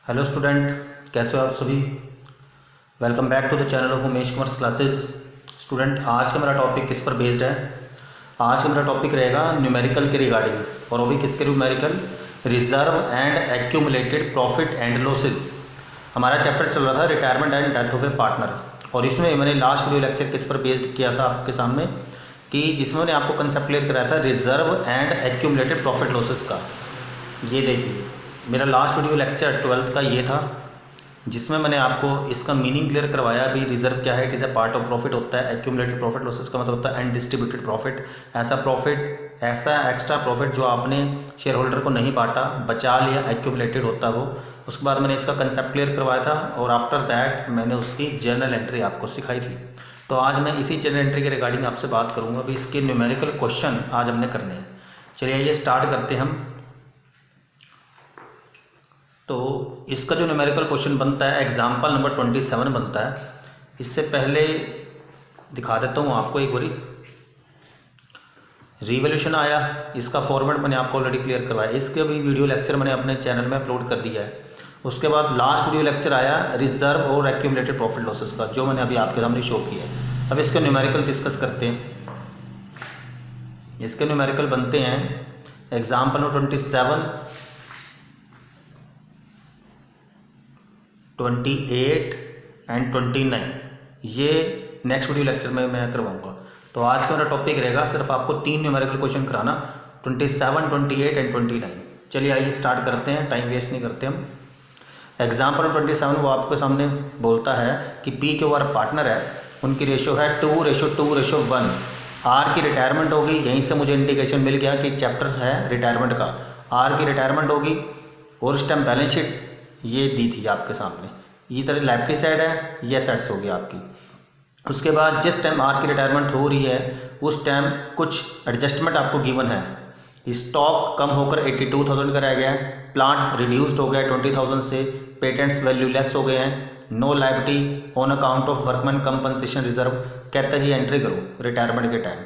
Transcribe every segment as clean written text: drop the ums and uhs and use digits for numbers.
Hello student, कैसे हो आप सभी। Welcome back to the channel of Umesh commerce classes. Student, आज का मेरा टॉपिक किस पर बेस्ड है। आज का मेरा टॉपिक रहेगा न्यूमेरिकल के रिगार्डिंग, और वो भी किसके numerical, reserve and accumulated profit and losses. हमारा चैप्टर चल रहा था retirement and death of A partner, और इसमें मैंने लास्ट वीडियो लेक्चर किस पर बेस्ड किया था आपके सामने, कि जिसमें मैंने आपको कंसेप्ट क्लियर कराया था reserve and accumulated profit losses का। ये देखिए, मेरा लास्ट वीडियो लेक्चर 12th का ये था, जिसमें मैंने आपको इसका मीनिंग क्लियर करवाया भी। रिजर्व क्या है, it is a part of profit होता है। एक्यूमुलेटेड प्रॉफिट लॉसेस का मतलब होता है अनडिस्ट्रीब्यूटेड प्रॉफिट, ऐसा प्रॉफिट, ऐसा एक्स्ट्रा प्रॉफिट जो आपने शेयर होल्डर को नहीं बांटा, बचा लिया, एक्यूमुलेटेड होता वो। उसके बाद मैंने इसका कंसेप्ट क्लियर करवाया था, और आफ्टर दैट मैंने उसकी जर्नल एंट्री आपको सिखाई थी। तो आज मैं इसी जर्नल एंट्री के रिगार्डिंग आपसे बात करूँगा। अभी इसके न्यूमेरिकल क्वेश्चन आज हमने करने हैं। चलिए आइए स्टार्ट करते हैं हम। तो इसका जो न्यूमेरिकल क्वेश्चन बनता है, एग्जाम्पल नंबर 27 बनता है। इससे पहले दिखा देता हूँ आपको एक बारी। रिवोल्यूशन आया, इसका फॉर्मेट मैंने आपको ऑलरेडी क्लियर करवाया। इसके भी वीडियो लेक्चर मैंने अपने चैनल में अपलोड कर दिया है। उसके बाद लास्ट वीडियो लेक्चर आया रिजर्व और एक्यूमुलेटेड प्रॉफिट लॉसेस का, जो मैंने अभी आपके सामने शो किया है। अब इसके न्यूमेरिकल डिस्कस करते हैं। इसके न्यूमेरिकल बनते हैं एग्जाम्पल नंबर 27, 28 एंड 29। ये नेक्स्ट वीडियो लेक्चर में मैं करवाऊंगा। तो आज का मेरा टॉपिक रहेगा सिर्फ आपको 3 न्यूमेरिकल क्वेश्चन कराना, 27, 28 एंड 29। चलिए आइए स्टार्ट करते हैं, टाइम वेस्ट नहीं करते हम। एग्जाम्पल 27 वो आपके सामने बोलता है कि पी के आर पार्टनर है, उनकी रेशो है 2:2:1। आर की रिटायरमेंट होगी। यहीं से मुझे इंडिकेशन मिल गया कि चैप्टर है रिटायरमेंट का। आर की रिटायरमेंट होगी, और उस टाइम बैलेंस शीट ये दी थी आपके सामने। ये तरह लाइबिलिटी साइड है, ये एसेट्स होगी आपकी। उसके बाद जिस टाइम आर की रिटायरमेंट हो रही है, उस टाइम कुछ एडजस्टमेंट आपको गिवन है। स्टॉक कम होकर 82,000 का रह गया है, प्लांट रिड्यूस्ड हो गया 20,000 से, पेटेंट्स वैल्यू लेस हो गए हैं, no liability on account of workman compensation reserve. कहता है जी एंट्री करो रिटायरमेंट के टाइम।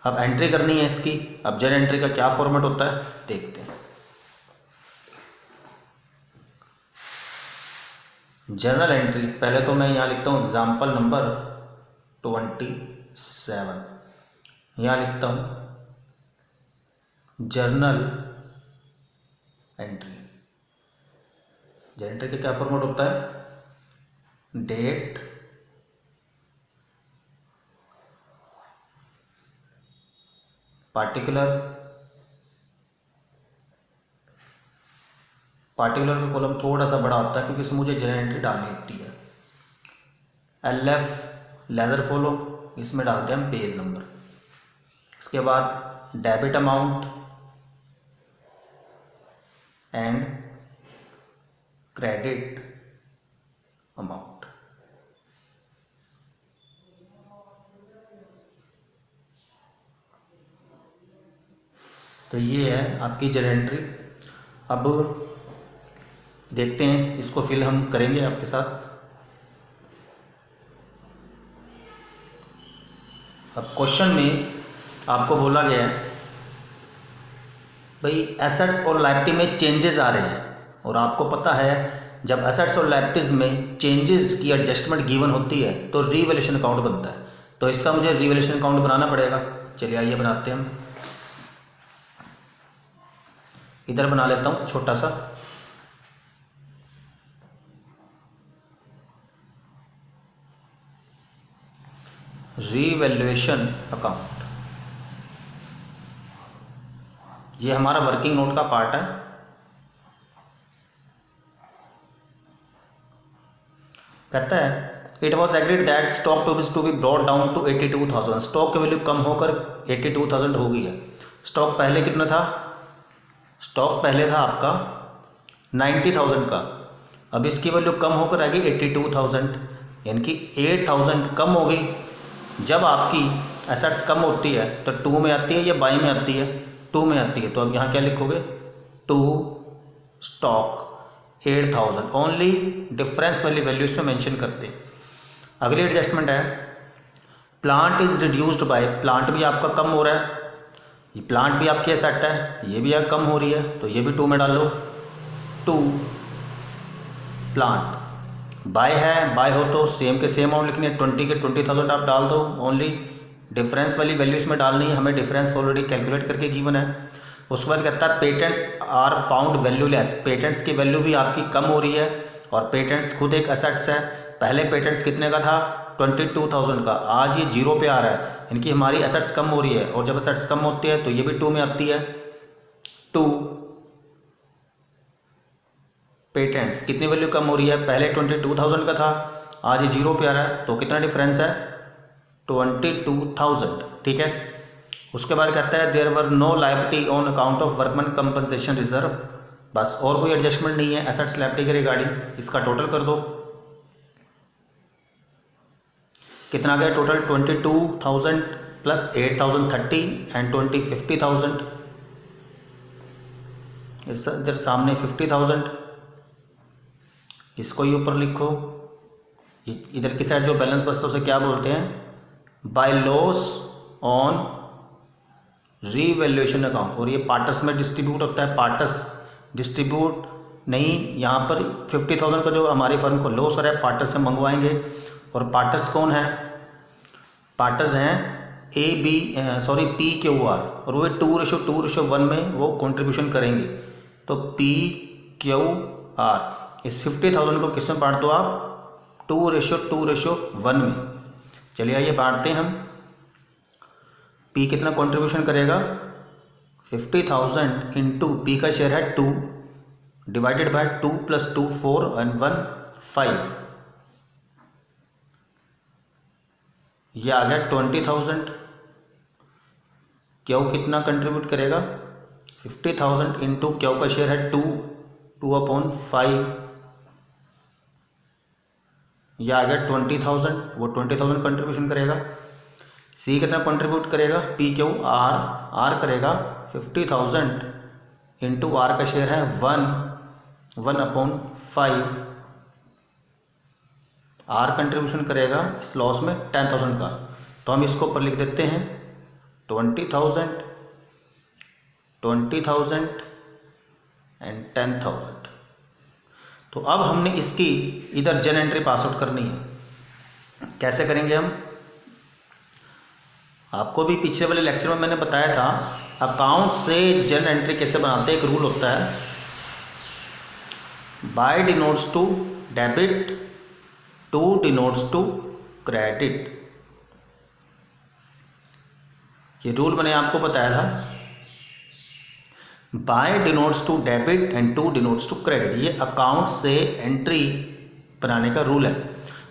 अब एंट्री करनी है इसकी। अब जर्नल एंट्री का क्या फॉर्मेट होता है देखते हैं। जर्नल एंट्री, पहले तो मैं यहाँ लिखता हूँ एग्जाम्पल नंबर 27। यहाँ लिखता हूँ जर्नल एंट्री। जर्नल एंट्री का क्या फॉर्मेट होता है, डेट, पार्टिकुलर का कॉलम थोड़ा सा बड़ा होता है क्योंकि इसमें मुझे जर्नल एंट्री डालनी होती है। LF लेदर फॉलो, इसमें डालते हैं हम पेज नंबर। इसके बाद debit amount and credit amount. तो ये है आपकी जर्नल एंट्री। अब देखते हैं, इसको फिल हम करेंगे आपके साथ। अब क्वेश्चन में आपको बोला गया है भाई एसेट्स और लायबिलिटी में चेंजेस आ रहे हैं, और आपको पता है जब एसेट्स और लायबिलिटीज़ में चेंजेस की एडजस्टमेंट गिवन होती है तो रिवैल्यूएशन अकाउंट बनता है। तो इसका मुझे रिवैल्यूएशन अकाउंट बनाना पड़ेगा। चलिए आइए बनाते हैं हम। इधर बना लेता हूँ छोटा सा। रिवैल्यूएशन अकाउंट, ये हमारा वर्किंग नोट का पार्ट है। कहता है it was agreed that stock to be brought down to 82,000। Stock की वैल्यू कम होकर 82,000 हो गई है। स्टॉक पहले कितना था, स्टॉक पहले था आपका 90,000 का। अब इसकी वैल्यू कम होकर आ गई 82,000, यानी कि 8,000 कम हो गई। जब आपकी एसेट्स कम होती है तो 2 में आती है या बाई में आती है, 2 में आती है। तो अब यहाँ क्या लिखोगे, 2 स्टॉक 8,000 ओनली, डिफरेंस वाली वैल्यू इसमें मेंशन करते हैं। अगली एडजस्टमेंट है plant is reduced by. Plant भी आपका कम हो रहा है, ये प्लांट भी आपकी एसेट है, ये भी कम हो रही है, तो ये भी 2 में डाल लो। 2 प्लांट। बाय है, बाय हो तो सेम के सेम अमाउंट लिखनी है, 20 के 20,000 आप डाल दो, ओनली डिफरेंस वाली वैल्यू इसमें डालनी है, हमें डिफरेंस ऑलरेडी कैलकुलेट करके गिवन है। उसके बाद कहता है patents are found valueless, patents की वैल्यू भी आपकी कम हो रही है और पेटेंट्स खुद एक एसेट्स है। पहले पेटेंट्स कितने का था 22,000 का, आज ये 0 पे आ रहा है, इनकी हमारी एसेट्स कम हो रही है और जब एसेट्स कम होती है तो ये भी 2 में आती है। 2 पेटेंट्स कितनी वैल्यू कम हो रही है, पहले 22,000 का था, आज ये 0 पे आ रहा है, तो कितना डिफरेंस है 22,000, ठीक है। उसके बाद कहता है there were no liability on account of workman compensation reserve, बस और कोई एडजस्टमेंट नहीं है एसेट्स लायबिलिटी के रिगार्डिंग। इसका टोटल कर दो, कितना गया टोटल 22,000 प्लस 8,030 एंड 50,000, इधर सामने 50,000, इसको ही ऊपर लिखो। इधर की साइड जो बैलेंस बचता है उसे क्या बोलते हैं, by loss on revaluation account, और ये पार्टस में डिस्ट्रीब्यूट होता है, पार्टस डिस्ट्रीब्यूट नहीं, यहाँ पर 50,000 का जो हमारी फर्म को लॉस हो रहा है पार्टस से मंगवाएंगे, और पार्टस कौन है, पार्टस हैं PQR, और वो 2:1 में वो कंट्रीब्यूशन करेंगे, तो PQR इस 50,000 को किस में बांट दो आप 2:1 में। चलिए आइए बांटते हैं हम। P कितना कंट्रीब्यूशन करेगा 50,000 इंटू P का शेयर है 2 डिवाइडेड बाय 2 + 2 4 and 1 5, ये आ गया 20,000। क्यू कितना कंट्रीब्यूट करेगा 50,000 इंटू क्यू का शेयर है 2/5, यह आ गया 20,000, वो 20,000 कंट्रीब्यूशन करेगा। सी कितना कंट्रीब्यूट करेगा PQR करेगा 50,000 इंटू आर का शेयर है 1/5, आर कंट्रीब्यूशन करेगा इस लॉस में 10,000 का, तो हम इसको ऊपर लिख देते हैं 20,000 एंड 10,000। तो अब हमने इसकी इधर जन एंट्री पास आउट करनी है, कैसे करेंगे हम, आपको भी पिछले वाले लेक्चर में मैंने बताया था अकाउंट से जन एंट्री कैसे बनाते हैं। एक रूल होता है by denotes to debit, to denotes to credit, ये रूल मैंने आपको बताया था। By denotes to debit and to denotes to credit, ये अकाउंट से एंट्री बनाने का रूल है।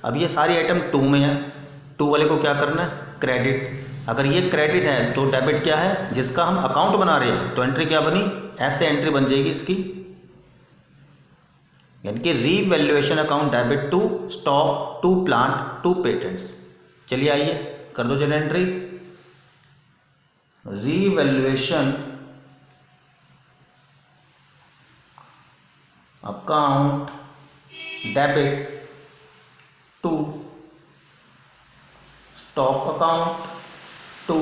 अब ये सारी आइटम 2 में है, 2 वाले को क्या करना है क्रेडिट, अगर ये क्रेडिट है तो डेबिट क्या है जिसका हम अकाउंट बना रहे हैं, तो एंट्री क्या बनी, ऐसे एंट्री बन जाएगी इसकी, यानी कि revaluation account debit to stock to plant to patents. चलिए आइए कर दो जन entry, revaluation account debit to stock account to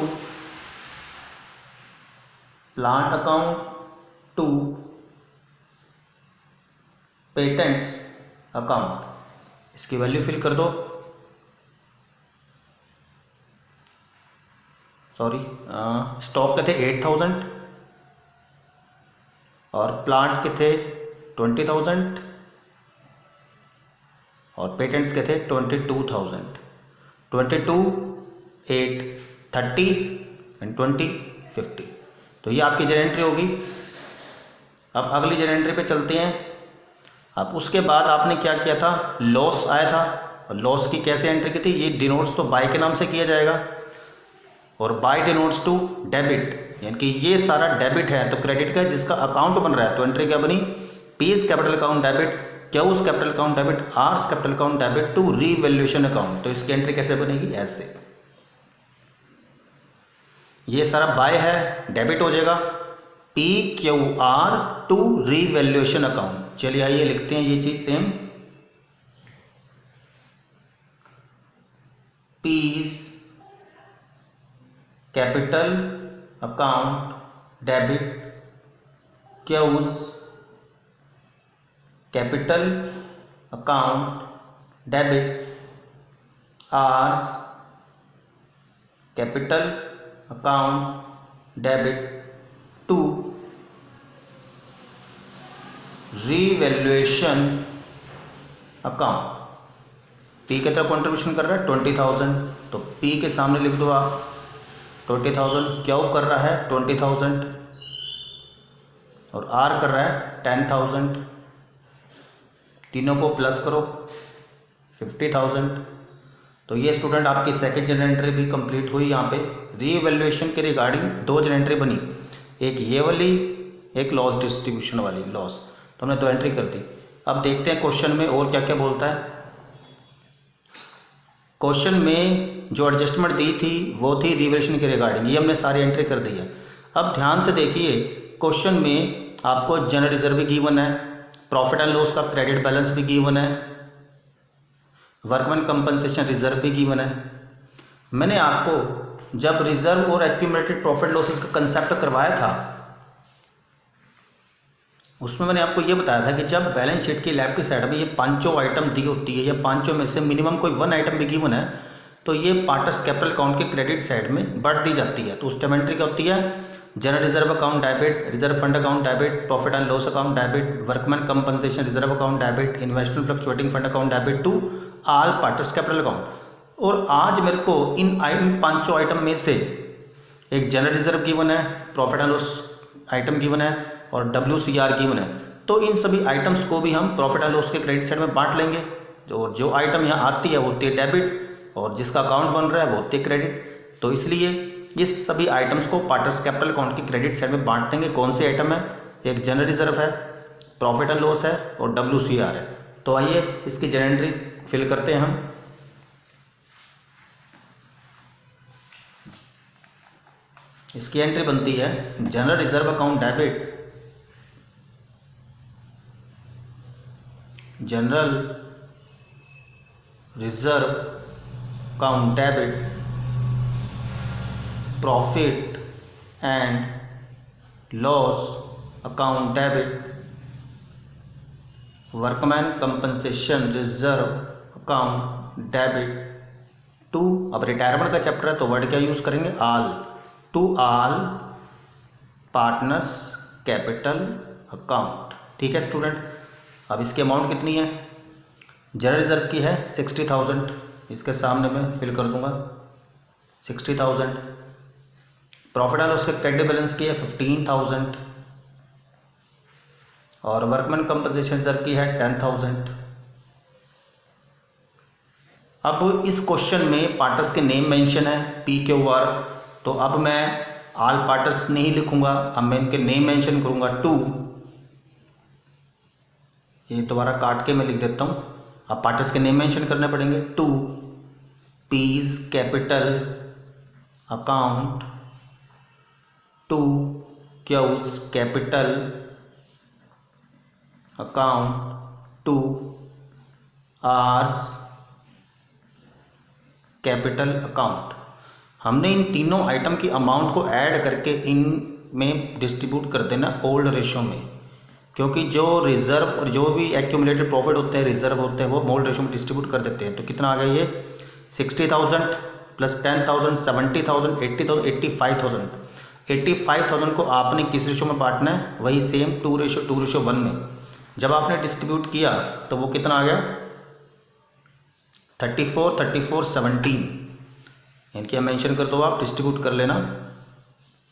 plant account to patents account, इसकी वैल्यू फिल कर दो, सॉरी स्टॉक के थे 8,000 और प्लांट के थे 20,000 और पेटेंट्स के थे 22,000, 22, 8, 30 एंड 20, 50, तो ये आपकी जन एंट्री होगी। अब अगली जन एंट्री पे चलते हैं। अब उसके बाद आपने क्या किया था, लॉस आया था, और लॉस की कैसे एंट्री की थी, ये डिनोट्स तो बाय के नाम से किया जाएगा, और बाय डिनोट्स टू डेबिट, यानी कि ये सारा डेबिट है तो क्रेडिट का जिसका अकाउंट बन रहा है, तो एंट्री क्या बनी, P's capital account debit, Q's capital account debit, R's capital account debit to revaluation account, तो इसकी एंट्री कैसे बनेगी, ऐसे, ये सारा बाय है डेबिट हो जाएगा, PQR टू रीवैल्यूएशन अकाउंट। चलिए आइए लिखते हैं ये चीज same, P's capital account debit, Q's capital account debit R's capital account debit to revaluation account. P की तरफ कंट्रीब्यूशन कर रहा है 20,000, तो पी के सामने लिख दो आप 20,000। क्यू कर रहा है 20,000 और आर कर रहा है 10,000। तीनों को प्लस करो 50,000। तो ये स्टूडेंट आपकी सेकंड जनरल एंट्री भी कंप्लीट हुई। यहाँ पे रीवैल्यूएशन के रिगार्डिंग दो जनरल एंट्री बनी, एक ये वाली, एक लॉस डिस्ट्रीब्यूशन वाली लॉस। तो हमने दो एंट्री कर दी। अब देखते हैं क्वेश्चन में और क्या क्या बोलता है। क्वेश्चन में जो एडजस्टमेंट दी थी वो थी रिवैल्यूएशन के रिगार्डिंग, ये हमने सारी एंट्री कर दी है। अब ध्यान से देखिए, क्वेश्चन में आपको जनरल रिजर्व भी गिवन है, प्रॉफिट एंड लॉस का क्रेडिट बैलेंस भी गिवन है, वर्कमैन कंपनसेशन रिजर्व भी गिवन है। मैंने आपको जब रिजर्व और एक्यूमुलेटेड प्रॉफिट लॉसेस का कंसेप्ट करवाया था, उसमें मैंने आपको ये बताया था कि जब बैलेंस शीट की लेफ्ट साइड में ये पांचों आइटम दी होती है या पांचों में से मिनिमम कोई वन आइटम भी गिवन है, तो ये पार्टर्स कैपिटल अकाउंट के क्रेडिट साइड में बढ़ दी जाती है। तो उस टाइम एंट्री क्या होती है, general reserve account debit, reserve fund account debit, profit and loss account debit, workman compensation reserve account debit, investment fluctuating fund account debit to all partners capital account. और आज मेरे को इन पांचों आइटम में से एक जनरल रिजर्व गिवन है, profit and loss item given है और WCR गिवन है। तो इन सभी आइटम्स को भी हम प्रॉफिट एंड लॉस के क्रेडिट साइड में बांट लेंगे। जो आइटम यहाँ आती है वो होती है डेबिट और जिसका अकाउंट बन रहा है वो होती है क्रेडिट। तो इसलिए इस सभी आइटम्स को पार्टर्स कैपिटल अकाउंट की क्रेडिट साइड में बांट देंगे। कौन से आइटम है, एक जनरल रिजर्व है, प्रॉफिट एंड लॉस है और WCR है। तो आइए इसकी जनरल एंट्री फिल करते हैं हम। इसकी एंट्री बनती है general reserve account debit, general reserve account debit, profit and loss account debit, workman compensation reserve account debit to, अब रिटायरमेंट का चैप्टर है तो वर्ड क्या यूज़ करेंगे, all, to all partners capital account. ठीक है स्टूडेंट। अब इसकी अमाउंट कितनी है, जनरल रिजर्व की है 60,000, इसके सामने मैं फिल कर दूंगा 60,000। प्रॉफिट एंड लॉस के क्रेडिट बैलेंस की है 15,000 और वर्कमैन कंपनसेशन रिजर्व की है 10,000। अब इस क्वेश्चन में पार्टर्स के नेम मेंशन है PQR, तो अब मैं ऑल पार्टर्स नहीं लिखूंगा, अब मैं इनके नेम मेंशन करूंगा टू, ये दोबारा काट के मैं लिख देता हूँ। अब पार्टर्स के नेम मेंशन करने पड़ेंगे, to P's capital account, to Q's capital account, to R's capital account. हमने इन तीनों आइटम की अमाउंट को ऐड करके इन में डिस्ट्रीब्यूट कर देना ओल्ड रेशो में, क्योंकि जो रिजर्व और जो भी एक्यूमुलेटेड प्रॉफिट होते हैं, रिजर्व होते हैं, वो ओल्ड रेशो में डिस्ट्रीब्यूट कर देते हैं। तो कितना आ गया ये 60,000 प्लस 10,000 70,000 80,000 85,000। 85,000 को आपने किस रेशो में बांटना है, वही सेम 2:1 में। जब आपने डिस्ट्रीब्यूट किया तो वो कितना आ गया 34 34 17। इनकी मेंशन कर दो आप, डिस्ट्रीब्यूट कर लेना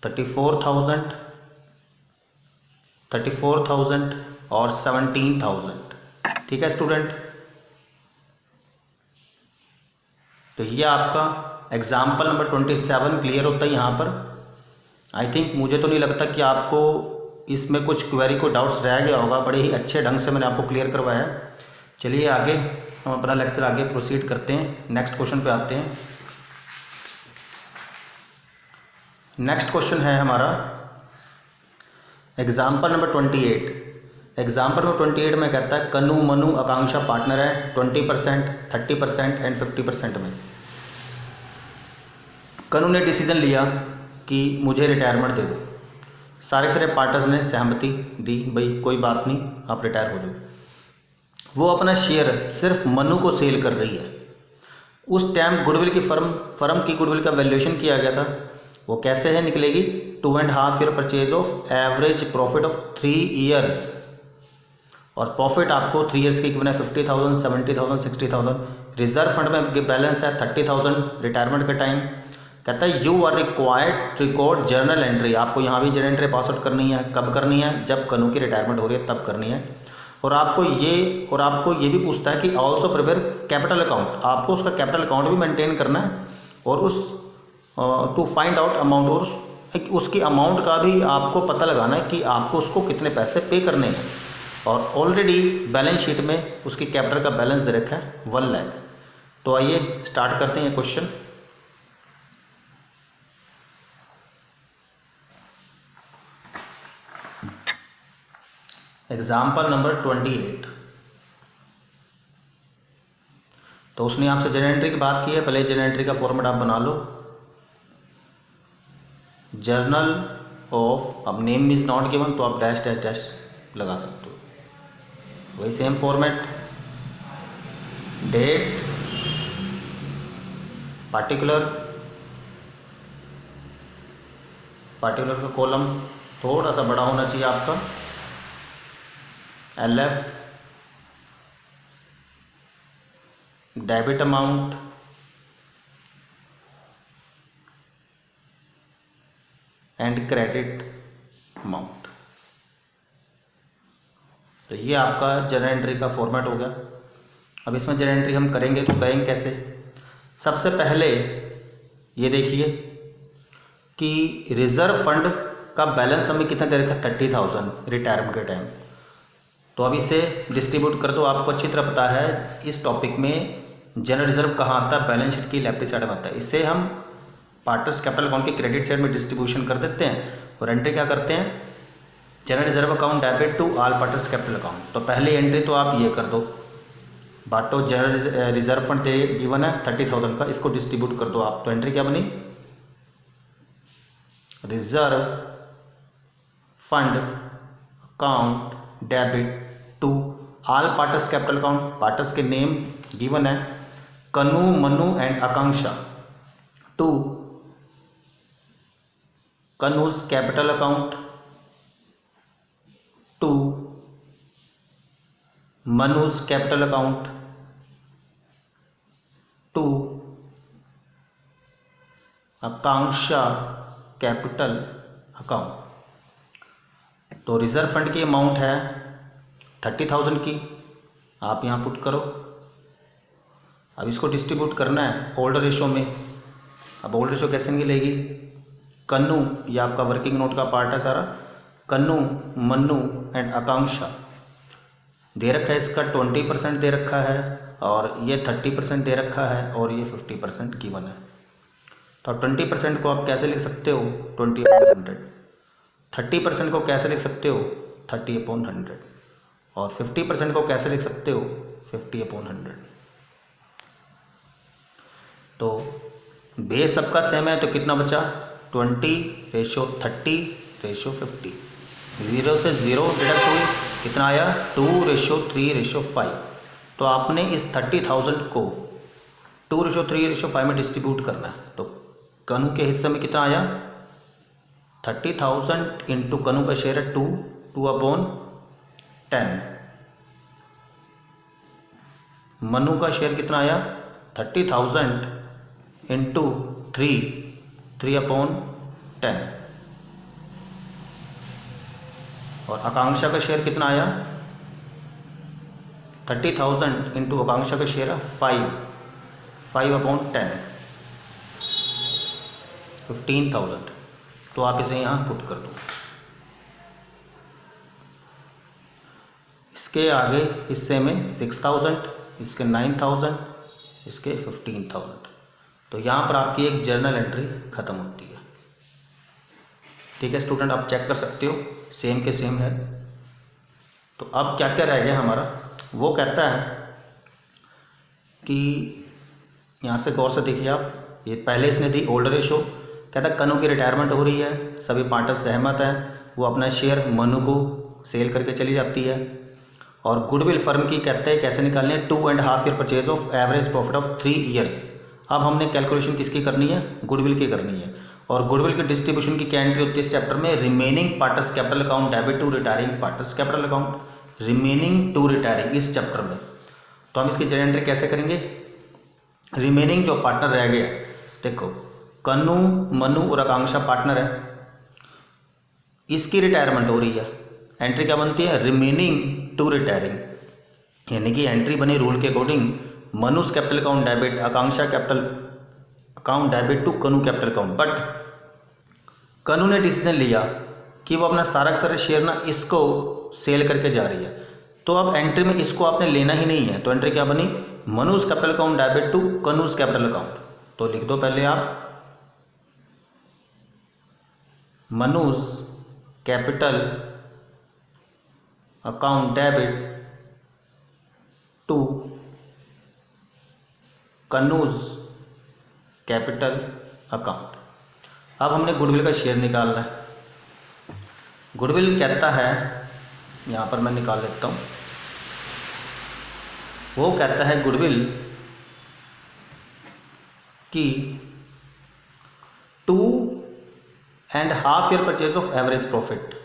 34,000 और 17,000। ठीक है स्टूडेंट। तो ये आपका एग्जाम्पल नंबर 27 क्लियर होता है यहाँ पर। आई थिंक, मुझे तो नहीं लगता कि आपको इसमें कुछ क्वेरी को डाउट्स रह गया होगा, बड़े ही अच्छे ढंग से मैंने आपको क्लियर करवाया है। चलिए आगे हम अपना लेक्चर आगे प्रोसीड करते हैं, नेक्स्ट क्वेश्चन पे आते हैं। नेक्स्ट क्वेश्चन है हमारा एग्जाम्पल नंबर 28। एग्जाम्पल नंबर 28 में कहता है कनु मनु आकांक्षा पार्टनर है 20%, 30% एंड 50% में। कनु ने डिसीजन लिया कि मुझे रिटायरमेंट दे दो। सारे पार्टनर्स ने सहमति दी, भाई कोई बात नहीं, आप रिटायर हो जाओ। वो अपना शेयर सिर्फ मनु को सेल कर रही है। उस टाइम गुडविल की फर्म की गुडविल का वैल्यूएशन किया गया था, वो कैसे है निकलेगी 2.5 year purchase of average profit of 3 years, और प्रॉफिट आपको 3 ईयर्स की गिवन है 50,000, 70,000, 60,000। रिजर्व फंड में बैलेंस है 30,000 रिटायरमेंट का टाइम। कहता है you are required record journal entry, आपको यहाँ भी जर्नल एंट्री पास आउट करनी है। कब करनी है? जब कनू की रिटायरमेंट हो रही है तब करनी है। और आपको ये भी पूछता है कि ऑल्सो प्रिपेयर कैपिटल अकाउंट, आपको उसका कैपिटल अकाउंट भी मेंटेन करना है, और उस टू फाइंड आउट अमाउंट, और उसकी अमाउंट का भी आपको पता लगाना है कि आपको उसको कितने पैसे पे करने हैं। और ऑलरेडी बैलेंस शीट में उसकी कैपिटल का बैलेंस दे रखा है 1 लाख। तो आइए स्टार्ट करते हैं क्वेश्चन। Example number 28। तो उसने आपसे जर्नल एंट्री की बात की है, पहले जर्नल एंट्री का फॉर्मेट आप बना लो। जर्नल ऑफ, अब नेम इज नॉट गिवन तो आप डैश डैश डैश लगा सकते हो, वही सेम फॉर्मेट। डेट, पार्टिकुलर का कॉलम थोड़ा सा बड़ा होना चाहिए आपका, LF, debit amount, and credit amount. तो ये आपका जर्नल एंट्री का फॉर्मेट हो गया। अब इसमें जर्नल एंट्री हम करेंगे तो करेंगे कैसे? सबसे पहले ये देखिए कि रिजर्व फंड का बैलेंस हमें कितना दे रखा है 30,000 रिटायरमेंट के टाइम। तो अब इसे डिस्ट्रीब्यूट कर दो। आपको अच्छी तरह पता है इस टॉपिक में जनरल रिजर्व कहाँ आता है, बैलेंस शीट की लेफ्ट साइड में आता है। इसे हम पार्टनर्स कैपिटल अकाउंट के क्रेडिट साइड में डिस्ट्रीब्यूशन कर देते हैं, और एंट्री क्या करते हैं, general reserve account debit to all partners capital account. तो पहली एंट्री तो आप ये कर दो, बाटो जनरल रिजर्व फंड गिवन है 30,000 का, इसको डिस्ट्रीब्यूट कर दो आप। तो एंट्री क्या बनी, reserve fund account debit to all partners capital account. Partners के नेम गिवन है Kanu, Manu and Akanksha, to Kanu's capital account, to Manu's capital account, to Akanksha capital account. तो रिजर्व फंड की अमाउंट है 30,000 की, आप यहाँ पुट करो। अब इसको डिस्ट्रीब्यूट करना है ओल्ड रेशो में। अब ओल्ड रेशो कैसे मिलेगी, कन्नू, ये आपका वर्किंग नोट का पार्ट है सारा, कन्नू, मन्नू एंड आकांक्षा दे रखा है। इसका 20% दे रखा है, और ये 30% दे रखा है, और ये 50% गिवन है। तो 20% को आप कैसे लिख सकते हो 20/100, 30% को कैसे लिख सकते हो 30/100, और 50% को कैसे लिख सकते हो 50/100। तो बेस सबका सेम है, तो कितना बचा 20:30:50, 0 से 0 डिडक्ट हुई, कितना आया 2:3:5। तो आपने इस 30,000 को 2:3:5 में डिस्ट्रीब्यूट करना है। तो कनू के हिस्से में कितना आया 30,000 इंटू कनू का शेयर है 2/10। मनु का शेयर कितना आया 30,000 इंटू 3/10। और आकांक्षा का शेयर कितना आया 30,000 इंटू आकांक्षा का शेयर है 5/10, 15,000। तो आप इसे यहाँ पुट कर दो। इसके आगे हिस्से में 6,000, इसके 9,000, इसके 15,000। तो यहाँ पर आपकी एक जर्नल एंट्री ख़त्म होती है। ठीक है स्टूडेंट, आप चेक कर सकते हो सेम के सेम है। तो अब क्या क्या रह गया हमारा, वो कहता है कि यहाँ से गौर से देखिए आप, ये पहले इसने दी ओल्ड रेशो, कहता है कनू की रिटायरमेंट हो रही है, सभी पार्टनर सहमत हैं, वो अपना शेयर मनु को सेल करके चली जाती है। और गुडविल फर्म की कहते हैं कैसे निकालनी है, 2.5 year purchase of average profit of 3 years. अब हमने कैलकुलेशन किसकी करनी है, गुडविल की करनी है। और गुडविल की डिस्ट्रीब्यूशन की क्या एंट्री होती है इस चैप्टर में, remaining partners capital account debit to retiring partners capital account, remaining to retiring इस चैप्टर में। तो हम इसकी जनरल एंट्री कैसे करेंगे, रिमेनिंग जो पार्टनर रह गया, देखो कन्नू, मनु और आकांक्षा पार्टनर है, इसकी रिटायरमेंट हो रही है, एंट्री क्या बनती है, रिमेनिंग टू रिटायरिंग, यानी कि एंट्री बनी रूल के according, Manu's capital account debit, Akanksha capital account debit to Kannu capital account. But Kannu ने डिसीजन लिया कि वो अपना सारा का सारा शेयर ना इसको सेल करके जा रही है, तो अब एंट्री में इसको आपने लेना ही नहीं है, तो एंट्री क्या बनी, Manu's capital account debit to Kannu's capital account. तो लिख दो पहले आप, Manu's capital account debit to Kannu's capital account. अब हमने गुडविल का शेयर निकालना है। गुडविल कहता है, यहाँ पर मैं निकाल लेता हूँ, वो कहता है गुडविल कि 2.5 year purchase of average profit,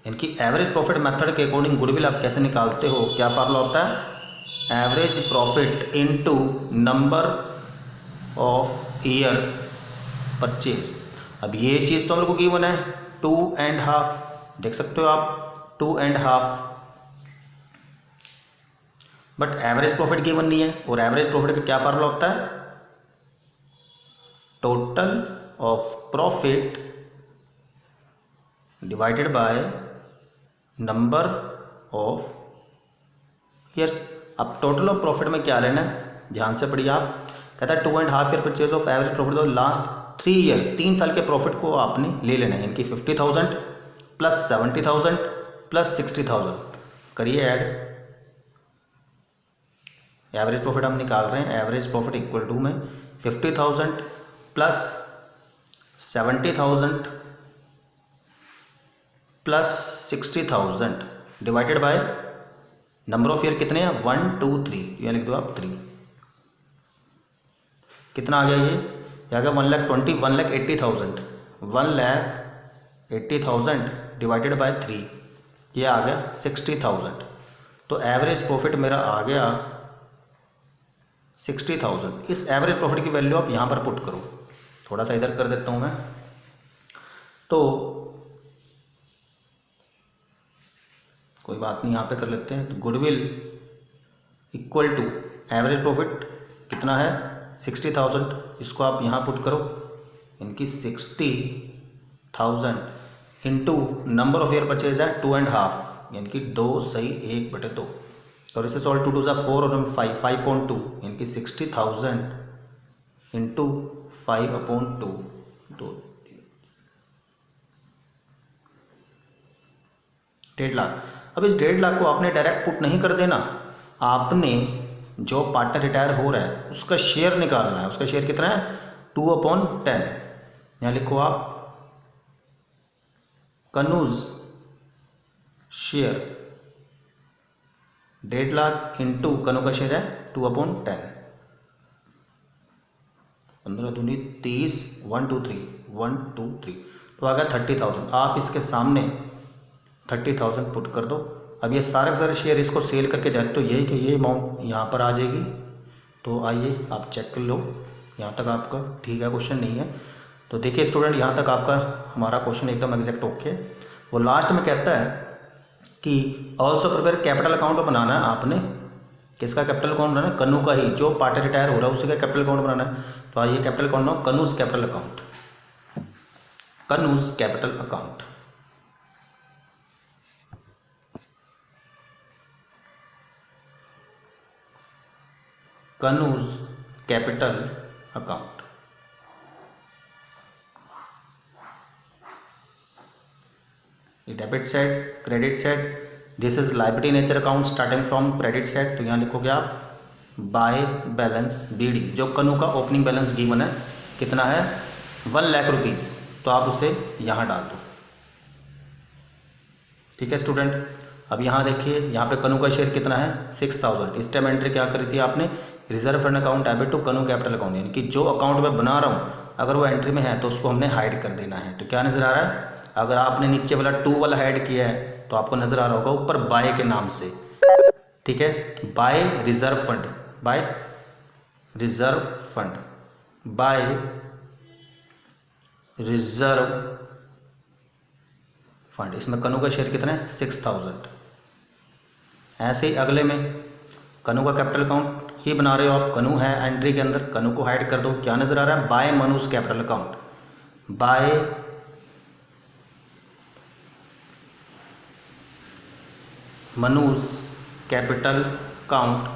इनकी एवरेज प्रॉफिट मेथड के अकॉर्डिंग गुडविल आप कैसे निकालते हो, क्या फार्मूला होता है, average profit into number of year purchase. अब ये चीज़ तो हम लोग को गिवन है 2.5, देख सकते हो आप 2.5, बट एवरेज प्रॉफिट गिवन नहीं है, और एवरेज प्रॉफिट का क्या फार्मूला होता है, total of profit divided by number of years. अब टोटल ऑफ प्रॉफिट में क्या लेना है, ध्यान से पढ़िए आप, कहता है 2.5 year purchase of average profit of last 3 years, 3 साल के प्रॉफिट को आपने ले लेना है, यानी कि 50,000 प्लस 70,000 प्लस 60,000, करिए ऐड, एवरेज प्रॉफिट हम निकाल रहे हैं, एवरेज प्रॉफिट इक्वल टू में 50,000 plus 70,000 plus 60,000 divided by number of year कितने हैं, 1 2 3, यहाँ लिख दो आप 3, कितना आ गया ये आ गया 1,20,000, 1,80,000, 1,80,000 डिवाइडेड बाय 3, ये आ गया 60,000। तो एवरेज प्रॉफिट मेरा आ गया 60,000। इस एवरेज प्रॉफिट की वैल्यू आप यहाँ पर पुट करो, थोड़ा सा इधर कर देता हूँ मैं, तो कोई बात नहीं यहाँ पे कर लेते हैं। तो goodwill equal to average profit कितना है 60,000, इसको आप यहाँ पुट करो, इनकी 60,000 into number of year purchase है 2.5, यानी कि 2 सही 1/2, और इसे सॉल्व 2 2 ज़ा 4 और 5 5.2, यानी कि 60,000 इंटू 5/2, 1.5 लाख। अब इस 1.5 लाख को आपने डायरेक्ट पुट नहीं कर देना, आपने जो पार्टनर रिटायर हो रहा है उसका शेयर निकालना है। उसका शेयर कितना है 2/10, यहाँ लिखो आप कन्नूज शेयर 1.5 लाख इंटू कन्नू का शेयर है 2/10, 15 दूनी 30, 1 2 3 1 2 3, तो आ गया 30,000। आप इसके सामने 30,000 पुट कर दो। अब ये सारे सारे शेयर इसको सेल करके जा रहे, तो यही कि ये अमाउंट यहाँ पर आ जाएगी। तो आइए आप चेक कर लो, यहाँ तक आपका ठीक है, क्वेश्चन नहीं है। तो देखिए स्टूडेंट, यहाँ तक आपका हमारा क्वेश्चन एकदम एग्जैक्ट ओके। वो लास्ट में कहता है कि ऑल्सो प्रिपेयर कैपिटल अकाउंट बनाना है आपने, किसका कैपिटल अकाउंट बनाना है, कन्नू का ही, जो पार्टनर रिटायर हो रहा है उसी का कैपिटल अकाउंट बनाना है। तो आइए कैपिटल अकाउंट बनाओ, Kannu's capital account, Kannu's capital account. Kannu's capital account. Debit side, credit side, this is liability nature account starting from credit side. तो यहाँ लिखोगे आप बाय बैलेंस BD, जो कन्नू का ओपनिंग बैलेंस गिवन है कितना है 1 लाख रुपीज़, तो आप उसे यहाँ डाल दो। ठीक है स्टूडेंट। अब यहाँ देखिए, यहाँ पे कनू का शेयर कितना है 6000। इस टाइम एंट्री क्या करी थी आपने, reserve fund account debit to Kanu capital account, यानी कि जो अकाउंट मैं बना रहा हूँ अगर वो एंट्री में है तो उसको हमने हाइड कर देना है। तो क्या नज़र आ रहा है, अगर आपने नीचे वाला 2 वाला हाइड किया है तो आपको नज़र आ रहा होगा ऊपर बाय के नाम से, ठीक है, by reserve fund, by reserve fund, by reserve fund. इसमें कनू का शेयर कितना है 6000। ऐसे ही अगले में कनू का कैपिटल अकाउंट ही बना रहे हो आप, कनू है एंट्री के अंदर, कनू को हाइड कर दो, क्या नज़र आ रहा है, by Manu's capital account, by Manu's capital account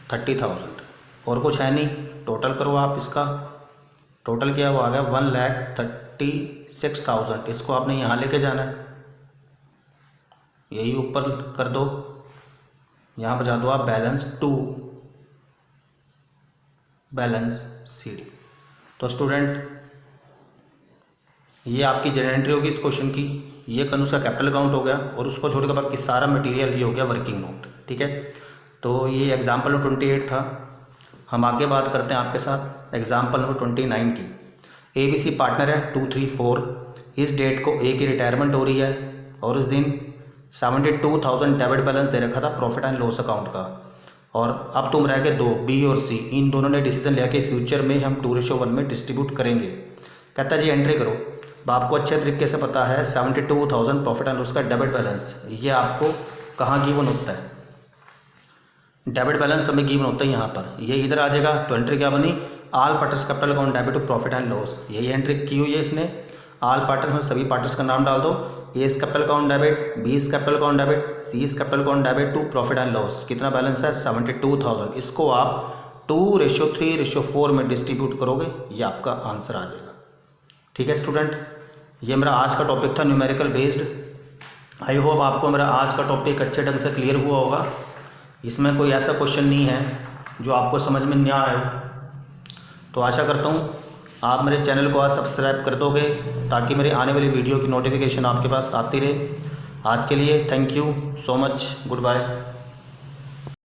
30,000। और कुछ है नहीं, टोटल करो आप इसका, टोटल क्या वो आ गया 1,36,000। इसको आपने यहाँ लेके जाना है, यही ऊपर कर दो, यहाँ बजा दो आप बैलेंस 2, बैलेंस CD। तो स्टूडेंट ये आपकी जनरल एंट्री होगी इस क्वेश्चन की, ये कनू का कैपिटल अकाउंट हो गया और उसको छोड़ के बाकी सारा मटेरियल ये हो गया वर्किंग नोट, ठीक है। तो ये एग्जाम्पल नंबर 28 था। हम आगे बात करते हैं आपके साथ एग्जाम्पल नंबर 29 की। ABC पार्टनर है 2, 3, 4, इस डेट को A की रिटायरमेंट हो रही है और उस दिन 72,000 डेबिट बैलेंस दे रखा था प्रॉफिट एंड लॉस अकाउंट का, और अब तुम रह गए 2, B और C, इन दोनों ने डिसीजन लिया कि फ्यूचर में हम 2:1 में डिस्ट्रीब्यूट करेंगे। कहता है जी एंट्री करो। अब आपको अच्छे तरीके से पता है 72,000 प्रॉफिट एंड लॉस का डेबिट बैलेंस, ये आपको कहाँ गिवन होता है, डेबिट बैलेंस हमें गिवन होता है यहाँ पर, ये इधर आ जाएगा। तो एंट्री क्या बनी, all partners capital account debit to profit and loss, यही एंट्री की हुई है इसने। ऑल पार्टर्स में सभी पार्टर्स का नाम डाल दो, A इस कैपिटल अकाउंट डेबिट, B इस कैपिटल अकाउंट डेबिट, C इस capital account debit to profit and loss. कितना बैलेंस है 72,000। इसको आप 2:3:4 में डिस्ट्रीब्यूट करोगे, ये आपका आंसर आ जाएगा, ठीक है स्टूडेंट। ये मेरा आज का टॉपिक था न्यूमेरिकल बेस्ड। आई होप आपको मेरा आज का टॉपिक अच्छे ढंग से क्लियर हुआ होगा। इसमें कोई ऐसा क्वेश्चन नहीं है जो आपको समझ में ना आए हो। तो आशा करता हूँ आप मेरे चैनल को आज सब्सक्राइब कर दोगे ताकि मेरे आने वाली वीडियो की नोटिफिकेशन आपके पास आती रहे। आज के लिए thank you so much, good bye.